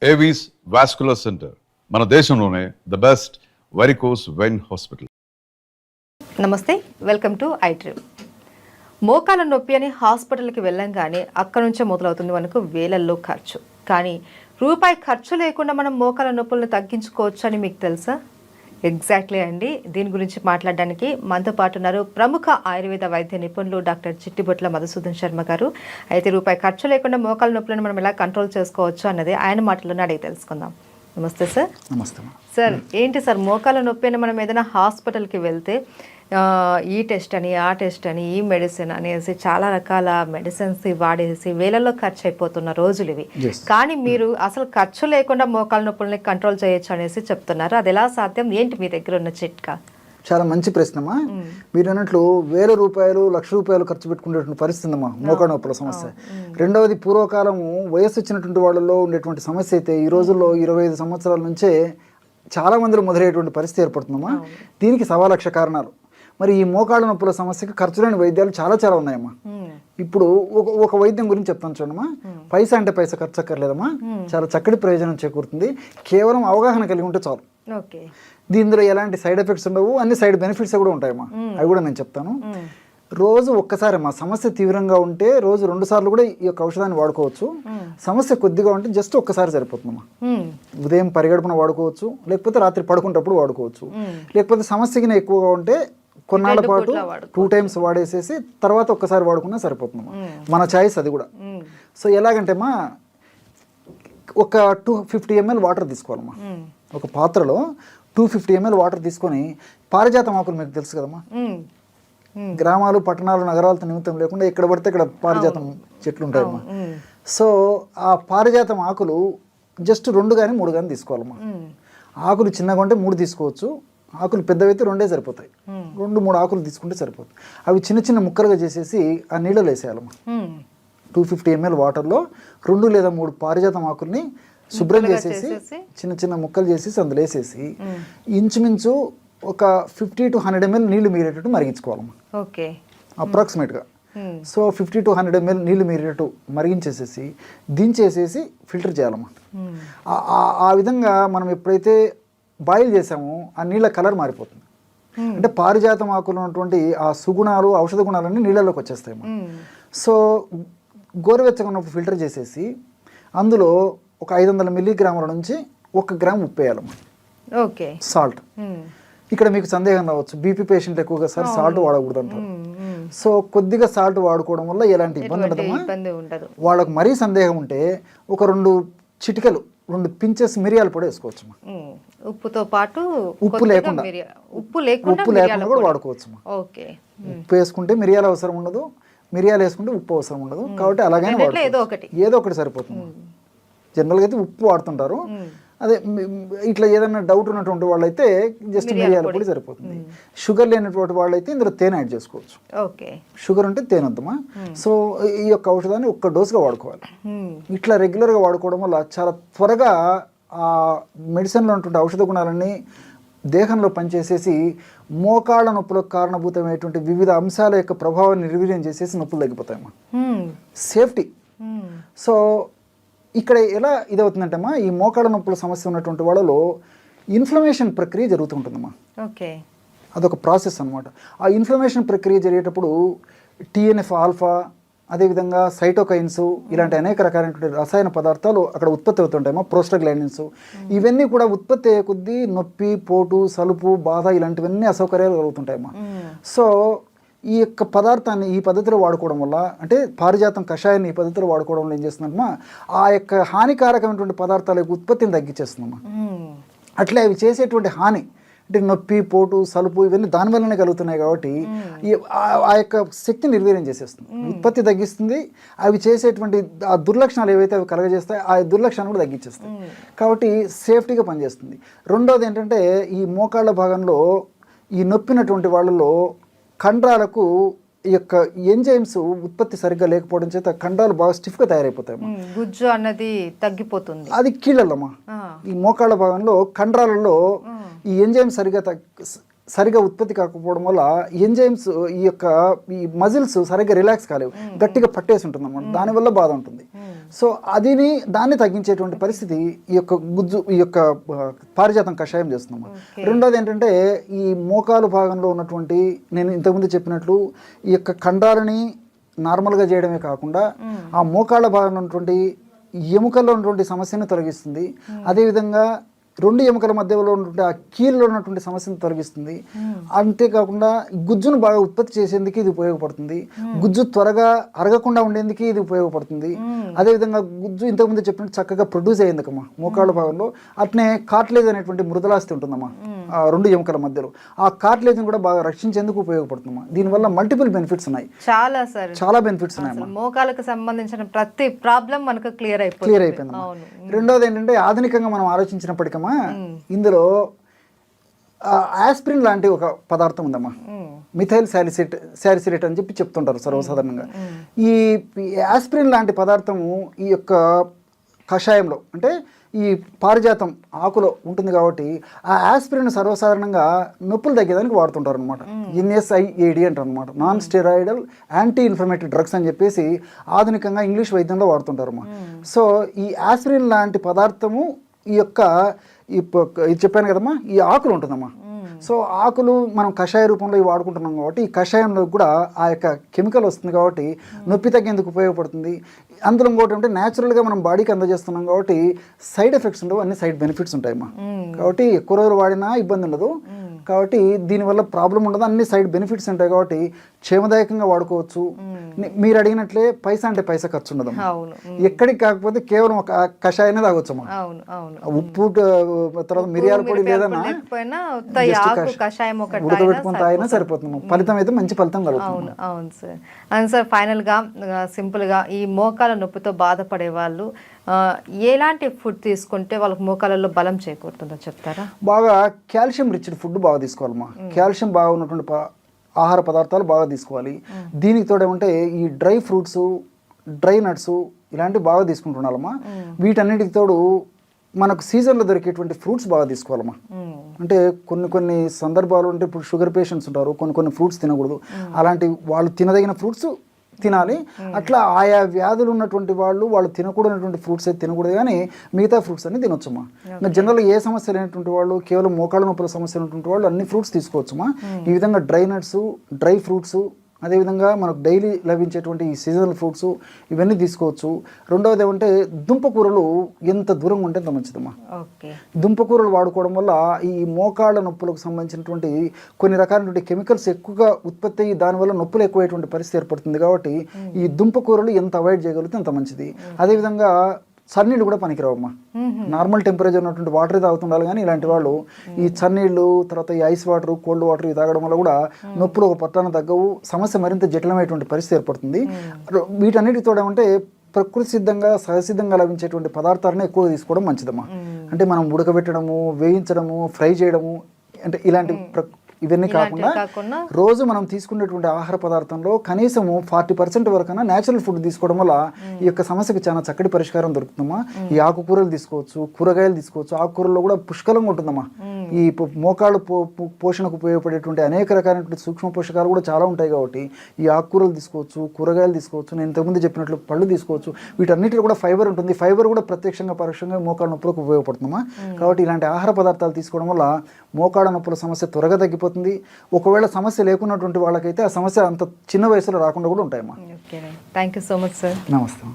Avis vascular centre మన దేశంలోనే the best varicose vein hospital. నమస్తే, వెల్కమ్ టు ఐట్రిప్. మోకాల నొప్పి అని హాస్పిటల్కి వెళ్ళంగానే అక్కడ నుంచే మొదలవుతుంది మనకు వేలల్లో ఖర్చు. కానీ రూపాయి ఖర్చు లేకుండా మనం మోకాల నొప్పులను తగ్గించుకోవచ్చు అని మీకు తెలుసా? ఎగ్జాక్ట్లీ అండి. దీని గురించి మాట్లాడడానికి మనతో పాటు ఉన్నారు ప్రముఖ ఆయుర్వేద వైద్య నిపుణులు డాక్టర్ చిట్టిబొట్ల మధుసూదన్ శర్మ గారు. అయితే రూపాయి ఖర్చు లేకుండా మోకాల నొప్పులను మనం ఎలా కంట్రోల్ చేసుకోవచ్చు అన్నది ఆయన మాటల్లోనే అడిగి తెలుసుకుందాం. నమస్తే సార్. నమస్తే సార్. ఏంటి సార్ మోకాల నొప్పి అని మనం ఏదైనా హాస్పిటల్కి వెళ్తే ఈ టెస్ట్ అని, ఆ టెస్ట్ అని, ఈ మెడిసిన్ అనేసి చాలా రకాల మెడిసిన్స్ వాడేసి వేలల్లో ఖర్చు అయిపోతున్న రోజులు ఇవి. కానీ మీరు అసలు ఖర్చు లేకుండా మోకాల నొప్పుల్ని కంట్రోల్ చేయొచ్చు అనేసి చెప్తున్నారు. అది ఎలా సాధ్యం? ఏంటి మీ దగ్గర ఉన్న చిట్కా? చాలా మంచి ప్రశ్నమ్మా. మీరు అన్నట్లు రూపాయలు, ₹1,00,000 ఖర్చు పెట్టుకునేటువంటి పరిస్థితి ఉందమ్మా మోకాళ్ళ నొప్పుల సమస్య. రెండవది, పూర్వకాలము వయస్సు వచ్చినటువంటి వాళ్ళలో ఉండేటువంటి సమస్య అయితే ఈ రోజుల్లో 25 సంవత్సరాల నుంచే చాలా మందిలో మొదలయ్యేటువంటి పరిస్థితి ఏర్పడుతుందమ్మా. దీనికి 1,00,000 కారణాలు. మరి ఈ మోకాళ్ళ నొప్పుల సమస్యకి ఖర్చు లేని వైద్యాలు చాలా చాలా ఉన్నాయమ్మా. ఇప్పుడు ఒక వైద్యం గురించి చెప్తాను చూడమ్మా. పైసా అంటే పైసా ఖర్చు అక్కర్లేదమ్మా. చాలా చక్కటి ప్రయోజనం చేకూరుతుంది. కేవలం అవగాహన కలిగి ఉంటే చాలు. దీనిలో ఎలాంటి సైడ్ ఎఫెక్ట్స్ ఉండవు, అన్ని సైడ్ బెనిఫిట్స్ కూడా ఉంటాయమ్మా. అవి కూడా నేను చెప్తాను. రోజు ఒక్కసారి మా సమస్య తీవ్రంగా ఉంటే రోజు 2 సార్లు కూడా ఈ యొక్క ఔషధాన్ని వాడుకోవచ్చు. సమస్య కొద్దిగా ఉంటే జస్ట్ ఒక్కసారి సరిపోతుందమ్మా. ఉదయం పరిగడుపున వాడుకోవచ్చు, లేకపోతే రాత్రి పడుకునేటప్పుడు వాడుకోవచ్చు. లేకపోతే సమస్యకి ఎక్కువగా ఉంటే కొన్నాళ్ళ పాటు 2 times వాడేసేసి తర్వాత ఒక్కసారి వాడుకున్నా సరిపోతుందమ్మా. మన చాయిస్ అది కూడా. సో ఎలాగంటే అమ్మా, ఒక 250 ml వాటర్ తీసుకోవాలమ్మా. ఒక పాత్రలో 250 ml వాటర్ తీసుకొని, పారిజాతం ఆకులు మీకు తెలుసు కదమ్మా. గ్రామాలు, పట్టణాలు, నగరాలతో నిమిత్తం లేకుండా ఎక్కడ పడితే ఇక్కడ పారిజాతం చెట్లు ఉంటాయమ్మా. సో ఆ పారిజాతం ఆకులు జస్ట్ 2 కానీ 3 కానీ తీసుకోవాలమ్మా. ఆకులు చిన్నగా ఉంటే 3 తీసుకోవచ్చు, ఆకులు పెద్దవైతే 2 సరిపోతాయి. 2-3 ఆకులు తీసుకుంటే సరిపోతుంది. అవి చిన్న చిన్న ముక్కలుగా చేసేసి ఆ నీళ్ళలో వేసేయాలమ్మా. 250 ml వాటర్లో 2 లేదా 3 పారిజాతం ఆకుల్ని శుభ్రం చేసేసి చిన్న చిన్న ముక్కలు చేసేసి అందులో వేసేసి ఇంచుమించు ఒక 50 to 100 ml నీళ్లు మీరేటట్టు మరిగించుకోవాలమ్మా. అప్రాక్సిమేట్గా. సో 50 to 100 ml నీళ్లు మీరేటట్టు మరిగించేసేసి దించేసేసి ఫిల్టర్ చేయాలమ్మా. ఆ విధంగా మనం ఎప్పుడైతే బాయిల్ చేసామో ఆ నీళ్ళ కలర్ మారిపోతుంది. అంటే పారిజాతం ఆకులు ఉన్నటువంటి ఆ సుగుణాలు, ఔషధ గుణాలన్నీ నీళ్ళలోకి వచ్చేస్తాయి. సో గోరువెచ్చగా ఉన్నప్పుడు ఫిల్టర్ చేసేసి అందులో ఒక 500 మిల్లీగ్రాముల నుంచి 1 గ్రామ్ ఉప్పు వేయాలమ్మా. సాల్ట్. ఇక్కడ మీకు సందేహం రావచ్చు, బీపీ పేషెంట్ ఎక్కువగా సార్ సాల్ట్ వాడకూడదు అంటారు. సో కొద్దిగా సాల్ట్ వాడుకోవడం వల్ల ఎలాంటి ఇబ్బంది ఉండదమ్మా. వాళ్ళకు మరీ సందేహం ఉంటే ఒక 2 చిటికలు 2 పించెస్ మిరియాల పొడి వేసుకోవచ్చు. ఉప్పుతో పాటు ఉప్పు లేకుండా కూడా వాడుకోవచ్చు. ఉప్పు వేసుకుంటే మిరియాల అవసరం ఉండదు, మిరియాలు వేసుకుంటే ఉప్పు అవసరం ఉండదు. కాబట్టి అలాగైనా ఏదో ఒకటి సరిపోతుంది. జనరల్గా అయితే ఉప్పు వాడుతుంటారు. అదే ఇట్లా ఏదైనా డౌట్ ఉన్నటువంటి వాళ్ళైతే జస్ట్ మిరియాల పొడి సరిపోతుంది. షుగర్ లేనటువంటి వాళ్ళైతే ఇందులో తేనె యాడ్ చేసుకోవచ్చు. షుగర్ ఉంటే తేనె వద్దమ్మా. సో ఈ యొక్క ఔషధాన్ని 1 డోసుగా వాడుకోవాలి. ఇట్లా రెగ్యులర్గా వాడుకోవడం వల్ల చాలా త్వరగా ఆ మెడిసిన్లో ఉన్నటువంటి ఔషధ గుణాలన్నీ దేహంలో పనిచేసేసి మోకాళ్ళ నొప్పులకు కారణభూతమైనటువంటి వివిధ అంశాల యొక్క ప్రభావాన్ని నిర్వీర్యం చేసేసి నొప్పులు తగ్గిపోతాయమ్మా. సేఫ్టీ. సో ఇక్కడ ఎలా ఇదవుతుందంటే అమ్మా, ఈ మోకాళ్ళ నొప్పుల సమస్య ఉన్నటువంటి వాళ్ళలో ఇన్ఫ్లమేషన్ ప్రక్రియ జరుగుతుంటుందమ్మా. అదొక ప్రాసెస్ అనమాట. ఆ ఇన్ఫ్లమేషన్ ప్రక్రియ జరిగేటప్పుడు TNF ఆల్ఫా, అదేవిధంగా సైటోకైన్స్, ఇలాంటి అనేక రకాలైనటువంటి రసాయన పదార్థాలు అక్కడ ఉత్పత్తి అవుతుంటాయమ్మా. ప్రోస్టాగ్లాండిన్స్ ఇవన్నీ కూడా ఉత్పత్తి అయ్యే కొద్దీ నొప్పి, పోటు, సలుపు, బాధ ఇలాంటివన్నీ అసౌకర్యాలు కలుగుతుంటాయమ్మా. సో ఈ యొక్క పదార్థాన్ని ఈ పద్ధతిలో వాడుకోవడం వల్ల, అంటే పారిజాతం కషాయాన్ని ఈ పద్ధతిలో వాడుకోవడం వల్ల ఏం చేస్తుందమ్మా, ఆ యొక్క హానికారకమైనటువంటి పదార్థాల యొక్క ఉత్పత్తిని తగ్గించేస్తుందమ్మా. అట్లే అవి చేసేటువంటి హాని అంటే నొప్పి, పోటు, సలుపు ఇవన్నీ దానివల్లనే కలుగుతున్నాయి. కాబట్టి ఆ యొక్క శక్తిని నిర్వీర్యం చేసేస్తుంది, ఉత్పత్తి తగ్గిస్తుంది. అవి చేసేటువంటి ఆ దుర్లక్షణాలు ఏవైతే అవి కలగజేస్తాయి ఆ దుర్లక్షణాలు కూడా తగ్గించేస్తాయి. కాబట్టి సేఫ్టీగా పనిచేస్తుంది. రెండోది ఏంటంటే, ఈ మోకాళ్ళ భాగంలో ఈ నొప్పినటువంటి వాళ్ళలో కండరాలకు ఈ యొక్క ఎంజైమ్స్ ఉత్పత్తి సరిగ్గా లేకపోవడం చేత కండరాలు బాగా స్టిఫ్గా తయారైపోతాయి. గుజ్జు అన్నది తగ్గిపోతుంది. అది కీళ్ళమ్మా. ఈ మోకాళ్ళ భాగంలో కండరాలలో ఈ ఎంజైమ్ సరిగ్గా సరిగా ఉత్పత్తి కాకపోవడం వల్ల ఎంజైమ్స్ ఈ మజిల్స్ సరిగ్గా రిలాక్స్ కాలేవు, గట్టిగా పట్టేసి ఉంటుంది అన్నమాట. దానివల్ల బాధ ఉంటుంది. సో దాన్ని తగ్గించేటువంటి పరిస్థితి ఈ యొక్క పారిజాతం కషాయం చేస్తున్నాము. రెండోది ఏంటంటే ఈ మోకాలు భాగంలో ఉన్నటువంటి, నేను ఇంతకుముందు చెప్పినట్లు ఈ యొక్క కండరాలని నార్మల్గా చేయడమే కాకుండా ఆ మోకాళ్ళ భాగంలో ఉన్నటువంటి ఎముకల్లో ఉన్నటువంటి సమస్యను తొలగిస్తుంది. అదేవిధంగా రెండు ఎముకల మధ్యలో ఉన్నటువంటి ఆ కీళ్ళలో ఉన్నటువంటి సమస్యను తొలగిస్తుంది. అంతేకాకుండా గుజ్జును బాగా ఉత్పత్తి చేసేందుకు ఇది ఉపయోగపడుతుంది. గుజ్జు త్వరగా అరగకుండా ఉండేందుకు ఇది ఉపయోగపడుతుంది. అదేవిధంగా గుజ్జు ఇంతకుముందు చెప్పినట్టు చక్కగా ప్రొడ్యూస్ అయ్యేందుకమ్మా మోకాళ్ళ భాగంలో. అట్నే కార్ట్లేజ్ అనేటువంటి మృదులాస్తి ఉంటుందమ్మా ఆ రెండు ఎముకల మధ్యలో. ఆ కార్ట్లేజ్ని కూడా బాగా రక్షించేందుకు ఉపయోగపడుతుందమ్మా. దీనివల్ల మల్టిపుల్ బెనిఫిట్స్ ఉన్నాయి, చాలా బెనిఫిట్స్ ఉన్నాయి. మోకాలకు సంబంధించిన ప్రతి ప్రాబ్లం మనకు క్లియర్ అయిపోయింది. రెండోది ఏంటంటే ఆధునికంగా మనం ఆలోచించినప్పటికీ ఇందులో ఆస్పిరిన్ లాంటి ఒక పదార్థం ఉందమ్మా, మిథైల్ సాలిసిలేట్ అని చెప్పి చెప్తుంటారు సర్వసాధారణంగా. ఈ ఆస్పిరిన్ లాంటి పదార్థము ఈ యొక్క కషాయంలో అంటే ఈ పారిజాతం ఆకులో ఉంటుంది కాబట్టి ఆ ఆస్పిరిన్ సర్వసాధారణంగా నొప్పులు తగ్గేదానికి వాడుతుంటారు అనమాట. NSAID అంటారు అనమాట, non steroidal anti inflammatory drugs అని చెప్పేసి ఆధునికంగా ఇంగ్లీష్ వైద్యంలో వాడుతుంటారు అమ్మా. సో ఈ ఆస్పిరిన్ లాంటి పదార్థము ఇది చెప్పాను కదమ్మా, ఈ ఆకులు ఉంటుందమ్మా. సో ఆకులు మనం కషాయ రూపంలో ఇవి వాడుకుంటున్నాం కాబట్టి ఈ కషాయంలో కూడా ఆ యొక్క కెమికల్ వస్తుంది కాబట్టి నొప్పి తగ్గేందుకు ఉపయోగపడుతుంది. అందులో ఇంకోటి అంటే న్యాచురల్గా మనం బాడీకి అందజేస్తున్నాం కాబట్టి సైడ్ ఎఫెక్ట్స్ ఉండవు, అన్ని సైడ్ బెనిఫిట్స్ ఉంటాయమ్మా. కాబట్టి ఎక్కువ రోజులు వాడినా ఇబ్బంది ఉండదు, కాబట్టి దీనివల్ల ప్రాబ్లం ఉండదు, అన్ని సైడ్ బెనిఫిట్స్ ఉంటాయి కాబట్టి క్షేమదాయకంగా వాడుకోవచ్చు. మీరు అడిగినట్లే పైసా అంటే పైసా ఖర్చు ఉండదు, ఎక్కడికి కాకపోతే కేవలం ఒక కషాయనే తాగొచ్చమ్మా. ఉప్పు తర్వాత మిరియాల పొడి లేదన్నా ఉడకబెట్టుకుని తాగినా సరిపోతుంది, ఫలితం అయితే మంచి ఫలితం కలుగుతుంది. అవును సార్. అండ్ సార్ ఫైనల్గా సింపుల్గా ఈ మోకాల నొప్పితో బాధపడే వాళ్ళు ఎలాంటి ఫుడ్ తీసుకుంటే వాళ్ళకి మోకాలలో బలం చేకూరుతుందో చెప్తారా? బాగా కాల్షియం రిచ్డ్ ఫుడ్ బాగా తీసుకోవాలమ్మా. కాల్షియం బాగా ఉన్నటువంటి ఆహార పదార్థాలు బాగా తీసుకోవాలి. దీనికి తోడేమంటే ఈ డ్రై ఫ్రూట్స్, డ్రై నట్స్ ఇలాంటివి బాగా తీసుకుంటుండాలమ్మా. వీటన్నిటికి తోడు మనకు సీజన్లో దొరికేటువంటి ఫ్రూట్స్ బాగా తీసుకోవాలమ్మా. అంటే కొన్ని సందర్భాలు అంటే ఇప్పుడు షుగర్ పేషెంట్స్ ఉంటారు, కొన్ని ఫ్రూట్స్ తినకూడదు, అలాంటి వాళ్ళు తినదగిన ఫ్రూట్స్ తినాలి. అట్లా ఆయా వ్యాధులు ఉన్నటువంటి వాళ్ళు తినకూడనటువంటి ఫ్రూట్స్ అయితే తినకూడదు, కానీ మిగతా ఫ్రూట్స్ అన్ని తినొచ్చమ్మా. జనరల్గా ఏ సమస్య లేనటువంటి వాళ్ళు, కేవలం మోకాళ్ళ నొప్పుల సమస్య ఉన్నటువంటి వాళ్ళు అన్ని ఫ్రూట్స్ తీసుకోవచ్చమ్మా. ఈ విధంగా డ్రై నట్స్, డ్రై ఫ్రూట్స్, అదేవిధంగా మనకు డైలీ లభించేటువంటి ఈ సీజనల్ ఫ్రూట్స్ ఇవన్నీ తీసుకోవచ్చు. రెండవది ఏమంటే దుంపకూరలు ఎంత దూరంగా ఉంటే అంత మంచిదమ్మా. దుంపకూరలు వాడుకోవడం వల్ల ఈ మోకాళ్ళ నొప్పులకు సంబంధించినటువంటి కొన్ని రకాలైనటువంటి కెమికల్స్ ఎక్కువగా ఉత్పత్తి అయ్యి దానివల్ల నొప్పులు ఎక్కువైనటువంటి పరిస్థితి ఏర్పడుతుంది కాబట్టి ఈ దుంపకూరలు ఎంత అవాయిడ్ చేయగలిగితే అంత మంచిది. అదేవిధంగా చన్నీళ్ళు కూడా పనికిరావమ్మా. నార్మల్ టెంపరేచర్ ఉన్నటువంటి వాటర్ తాగుతుండాలి, కానీ ఇలాంటి వాళ్ళు ఈ చన్నీళ్ళు, తర్వాత ఈ ఐస్ వాటర్, కోల్డ్ వాటర్ ఇవి తాగడం వల్ల కూడా నొప్పులు ఒక పట్టాన తగ్గవు, సమస్య మరింత జటిలమైనటువంటి పరిస్థితి ఏర్పడుతుంది. వీటన్నిటితో ఏమంటే ప్రకృతి సిద్ధంగా, సహసిద్ధంగా లభించేటువంటి పదార్థాలను ఎక్కువ తీసుకోవడం మంచిదమ్మా. అంటే మనం ఉడకబెట్టడము, వేయించడము, ఫ్రై చేయడము అంటే ఇలాంటి ఇవన్నీ కాకుండా రోజు మనం తీసుకునేటువంటి ఆహార పదార్థంలో కనీసము 40% వరకైనా న్యాచురల్ ఫుడ్ తీసుకోవడం వల్ల ఈ యొక్క సమస్యకు చాలా చక్కటి పరిష్కారం దొరుకుతుందమ్మా. ఈ ఆకుకూరలు తీసుకోవచ్చు, కూరగాయలు తీసుకోవచ్చు. ఆకుకూరల్లో కూడా పుష్కలంగా ఉంటుందమ్మా. ఈ మోకాళ్ళు పోషణకు ఉపయోగపడేటువంటి అనేక రకాలైనటువంటి సూక్ష్మ పోషకాలు కూడా చాలా ఉంటాయి కాబట్టి ఈ ఆకుకూరలు తీసుకోవచ్చు, కూరగాయలు తీసుకోవచ్చు. నేను ఇంతకుముందు చెప్పినట్లు పళ్ళు తీసుకోవచ్చు. వీటన్నిటిలో కూడా ఫైబర్ ఉంటుంది. ఫైబర్ కూడా ప్రత్యక్షంగా పరోక్షంగా మోకాళ్ళ నొప్పులకు ఉపయోగపడుతుందమ్మా. కాబట్టి ఇలాంటి ఆహార పదార్థాలు తీసుకోవడం వల్ల మోకాళ్ళ నొప్పుల సమస్య త్వరగా తగ్గిపోతుంది. ఒకవేళ సమస్య లేకున్నటువంటి వాళ్ళకైతే ఆ సమస్య అంత చిన్న వయసులో రాకుండా కూడా ఉంటాయమ్మా. Thank you so much sir. నమస్తే.